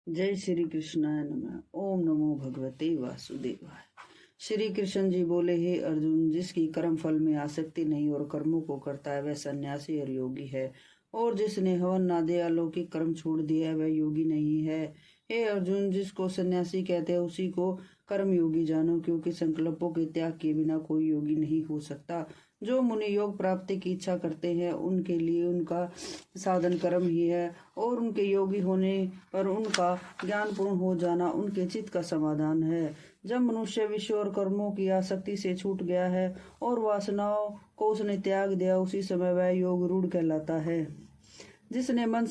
जय श्री कृष्णाय नमः। ओम नमो भगवते वासुदेवाय। श्री कृष्ण जी बोले, हे अर्जुन, जिसकी कर्म फल में आसक्ति नहीं और कर्मों को करता है वह सन्यासी और योगी है, और जिसने हवन नादे अलौकिक कर्म छोड़ दिया है वह योगी नहीं है। हे अर्जुन, जिसको सन्यासी कहते हैं उसी को कर्म योगी जानो, क्योंकि संकल्पों के त्याग के बिना कोई योगी नहीं हो सकता। जो मुनि योग प्राप्ति की इच्छा करते हैं उनके लिए उनका साधन कर्म ही है, और उनके योगी होने पर उनका ज्ञान पूर्ण हो जाना उनके चित्त का समाधान है। जब मनुष्य विषय और कर्मों की आसक्ति से छूट गया है और वासनाओं को उसने त्याग दिया, उसी समय वह योग रूढ़ कहलाता है। जिसने मन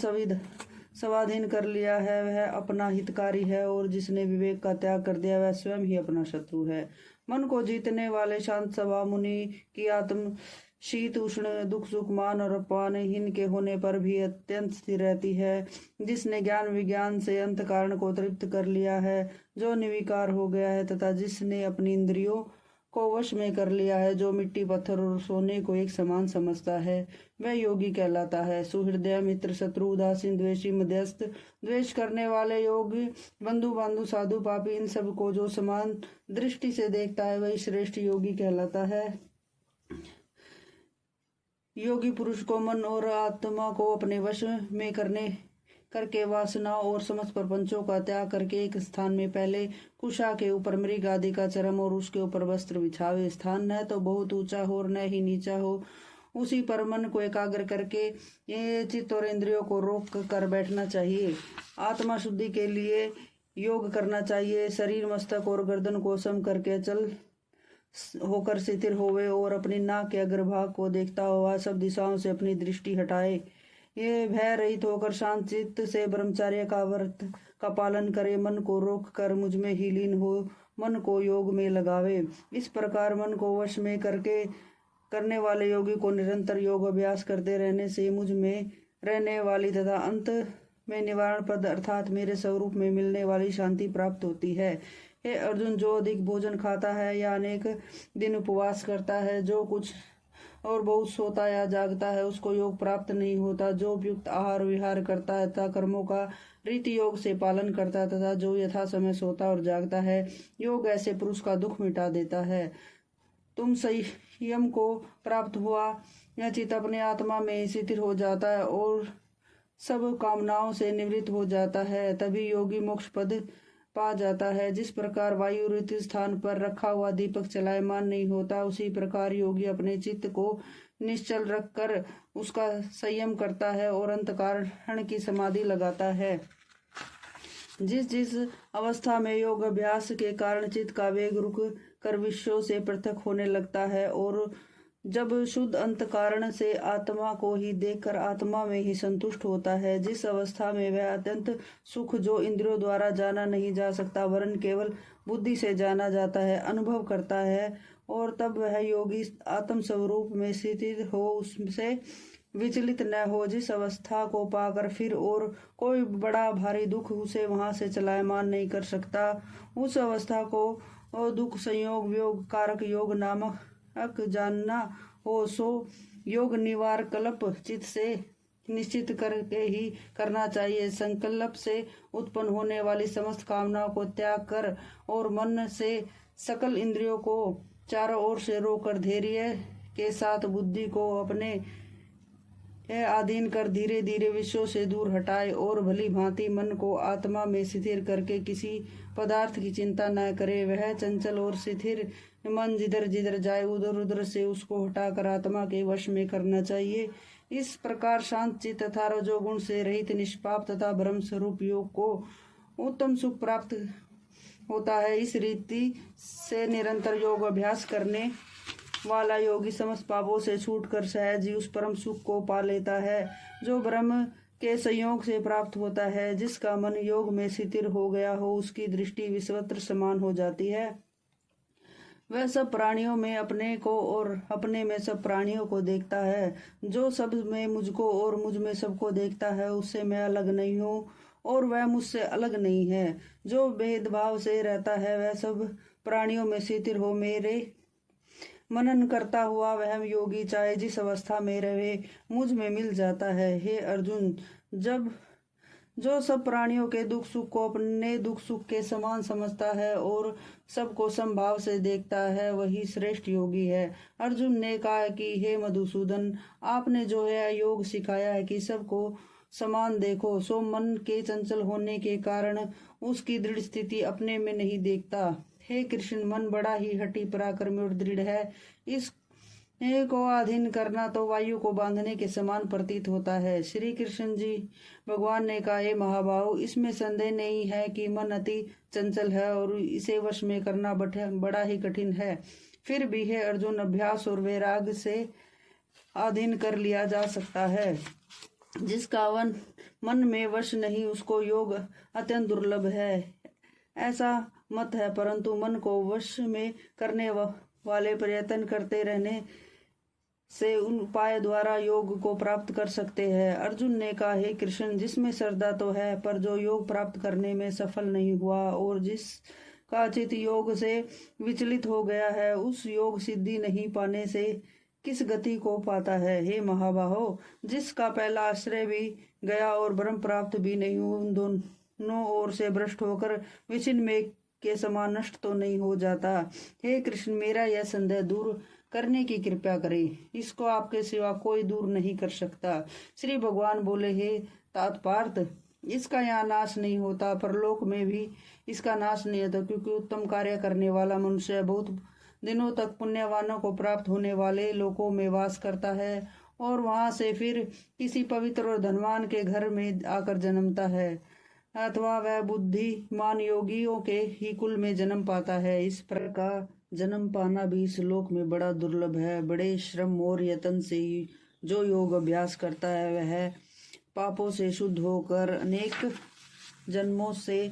स्वाधीन कर लिया है वह अपना हितकारी है, और जिसने विवेक का त्याग कर दिया वह स्वयं ही अपना शत्रु है। मन को जीतने वाले शांत स्वभाव मुनि की आत्म शीत उष्ण दुख सुख मान और अपमान हीन के होने पर भी अत्यंत स्थिर रहती है। जिसने ज्ञान विज्ञान से अंत कारण को तृप्त कर लिया है, जो निर्विकार हो गया है, तथा जिसने अपनी इंद्रियों को वश में कर लिया है, जो मिट्टी पत्थर और सोने को एक समान समझता है, वह योगी कहलाता है। सुहृदय मित्र शत्रु उदासीन द्वेषी मध्यस्थ द्वेष करने वाले योगी बंधु बांधु साधु पापी इन सब को जो समान दृष्टि से देखता है वही श्रेष्ठ योगी कहलाता है। योगी पुरुष को मन और आत्मा को अपने वश में करके वासना और समस्त प्रपंचों का त्याग करके एक स्थान में पहले कुशा के ऊपर मृग आदि का चरम और उसके ऊपर वस्त्र बिछावे। स्थान न तो बहुत ऊंचा हो और न ही नीचा हो, उसी पर मन को एकाग्र करके ये चित्त और इंद्रियों को रोक कर बैठना चाहिए। आत्मा शुद्धि के लिए योग करना चाहिए। शरीर मस्तक और गर्दन को सम करके अचल होकर स्थिर होवे और अपनी नाक के अग्रभाग को देखता हुआ सब दिशाओं से अपनी दृष्टि हटाए। ये भय रहित होकर शांत चित्त से ब्रह्मचर्य का व्रत का पालन करे। मन को रोक कर मुझ में ही लीन हो मन को योग में लगावे। इस प्रकार मन को वश में करने वाले योगी को निरंतर योग अभ्यास करते रहने से मुझ में रहने वाली तथा अंत में निवारण पद अर्थात मेरे स्वरूप में मिलने वाली शांति प्राप्त होती है। हे अर्जुन, जो अधिक भोजन खाता है या अनेक दिन उपवास करता है, जो कुछ और बहुत सोता या जागता है, उसको योग प्राप्त नहीं होता। जो उपयुक्त आहार विहार करता है तथा कर्मों का रीति योग से पालन करता है तथा जो यथा समय सोता और जागता है, योग ऐसे पुरुष का दुख मिटा देता है। तुम संयम को प्राप्त हुआ यह चित्त अपने आत्मा में स्थिर हो जाता है और सब कामनाओं से निवृत्त हो जाता है, तभी योगी मोक्ष पद पा जाता है। जिस प्रकार वायु रित स्थान पर रखा हुआ दीपक चलायमान नहीं होता, उसी प्रकार योगी अपने चित्त को निश्चल रखकर उसका संयम करता है और अंतःकरण की समाधि लगाता है। जिस अवस्था में योग अभ्यास के कारण चित्त का वेग रुक कर विषयों से पृथक होने लगता है और जब शुद्ध अंतःकरण से आत्मा को ही देखकर आत्मा में ही संतुष्ट होता है, जिस अवस्था में वह अत्यंत सुख जो इंद्रियों द्वारा जाना नहीं जा सकता वरन केवल बुद्धि से जाना जाता है, अनुभव करता है, और तब वह योगी आत्म स्वरूप में स्थित हो उससे विचलित न हो। जिस अवस्था को पाकर फिर और कोई बड़ा भारी दुख उसे वहां से चलायमान नहीं कर सकता, उस अवस्था को दुख संयोग योग कारक योग नामक जानना हो। सो योग निवार कल्प चित्त से निश्चित करके ही करना चाहिए। संकल्प से उत्पन्न होने वाली समस्त कामनाओं को त्याग कर और मन से सकल इंद्रियों को चारों ओर से रोककर धैर्य के साथ बुद्धि को अपने अधीन कर धीरे धीरे विषयों से दूर हटाए और भली भांति मन को आत्मा में स्थिर करके किसी पदार्थ की चिंता न करे। वह चंचल और स्थिर मन जिधर जिधर जाए उधर उधर से उसको हटाकर आत्मा के वश में करना चाहिए। इस प्रकार शांत चित्त तथा रजोगुण से रहित निष्पाप तथा ब्रह्म स्वरूप योग को उत्तम सुख प्राप्त होता है। इस रीति से निरंतर योग अभ्यास करने वाला योगी समस्त पापों से छूटकर सहज ही उस परम सुख को पा लेता है जो ब्रह्म के संयोग से प्राप्त होता है। जिसका मन योग में स्थिर हो गया हो उसकी दृष्टि विश्वत्र समान हो जाती है। वह सब प्राणियों में अपने को और अपने में सब प्राणियों को देखता है। जो सब में मुझको और मुझ में सबको देखता है उससे मैं अलग नहीं हूँ और वह मुझसे अलग नहीं है। जो भेदभाव से रहता है वह सब प्राणियों में स्थिर हो मेरे मनन करता हुआ वह योगी चाहे जिस अवस्था में रहे मुझ में मिल जाता है। हे अर्जुन, जब जो सब प्राणियों के दुख सुख को अपने दुख सुख के समान समझता है और सबको समभाव से देखता है, वही श्रेष्ठ योगी है। अर्जुन ने कहा कि हे मधुसूदन, आपने जो है योग सिखाया है कि सबको समान देखो, सो मन के चंचल होने के कारण उसकी दृढ़ स्थिति अपने में नहीं देखता। हे कृष्ण, मन बड़ा ही हठी पराक्रमी और दृढ़ है। इस को अधीन करना तो वायु को बांधने के समान प्रतीत होता है। श्री कृष्ण जी भगवान ने कहा, हे महाबाहु, इसमें संदेह नहीं है कि मन अति चंचल है और इसे वश में करना बड़ा ही कठिन है। फिर भी है अर्जुन, अभ्यास और वैराग से अधीन कर लिया जा सकता है। जिसका मन में वश नहीं, उसको योग अत्यंत दुर्लभ है, ऐसा मत है। परंतु मन को वश में करने वाले प्रयत्न करते रहने से उन उपाय द्वारा योग को प्राप्त कर सकते हैं। अर्जुन ने कहा, हे कृष्ण, जिसमें श्रद्धा तो है पर जो योग प्राप्त करने में सफल नहीं हुआ और जिसका चित्त योग से विचलित हो गया है, उस योग सिद्धि नहीं पाने से किस गति को पाता है। हे महाबाहो, जिसका पहला आश्रय भी गया और ब्रह्म प्राप्त भी नहीं, उन दोनों ओर से भ्रष्ट होकर विचिन्न में के समान नष्ट तो नहीं हो जाता। हे कृष्ण, मेरा यह संदेह दूर करने की कृपा करें, इसको आपके सिवा कोई दूर नहीं कर सकता। श्री भगवान बोले, हे तात्पार्थ, इसका यहाँ नाश नहीं होता, परलोक में भी इसका नाश नहीं होता, क्योंकि उत्तम कार्य करने वाला मनुष्य बहुत दिनों तक पुण्यवानों को प्राप्त होने वाले लोकों में वास करता है और वहां से फिर किसी पवित्र और धनवान के घर में आकर जन्मता है, अथवा वह बुद्धिमान योगियों के ही कुल में जन्म पाता है। इस प्रकार जन्म पाना भी इस लोक में बड़ा दुर्लभ है। बड़े श्रम और यत्न से जो योग अभ्यास करता है, वह पापों से शुद्ध होकर अनेक जन्मों से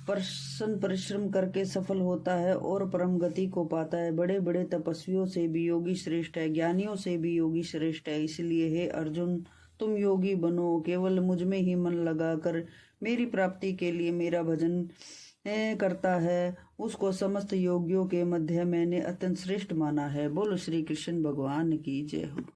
परिश्रम करके सफल होता है और परम गति को पाता है। बड़े बड़े तपस्वियों से भी योगी श्रेष्ठ है, ज्ञानियों से भी योगी श्रेष्ठ है। इसलिए हे अर्जुन, तुम योगी बनो, केवल मुझ में ही मन लगाकर मेरी प्राप्ति के लिए मेरा भजन करता है, उसको समस्त योगियों के मध्य मैंने अत्यंत श्रेष्ठ माना है। बोलो श्री कृष्ण भगवान की जय हो।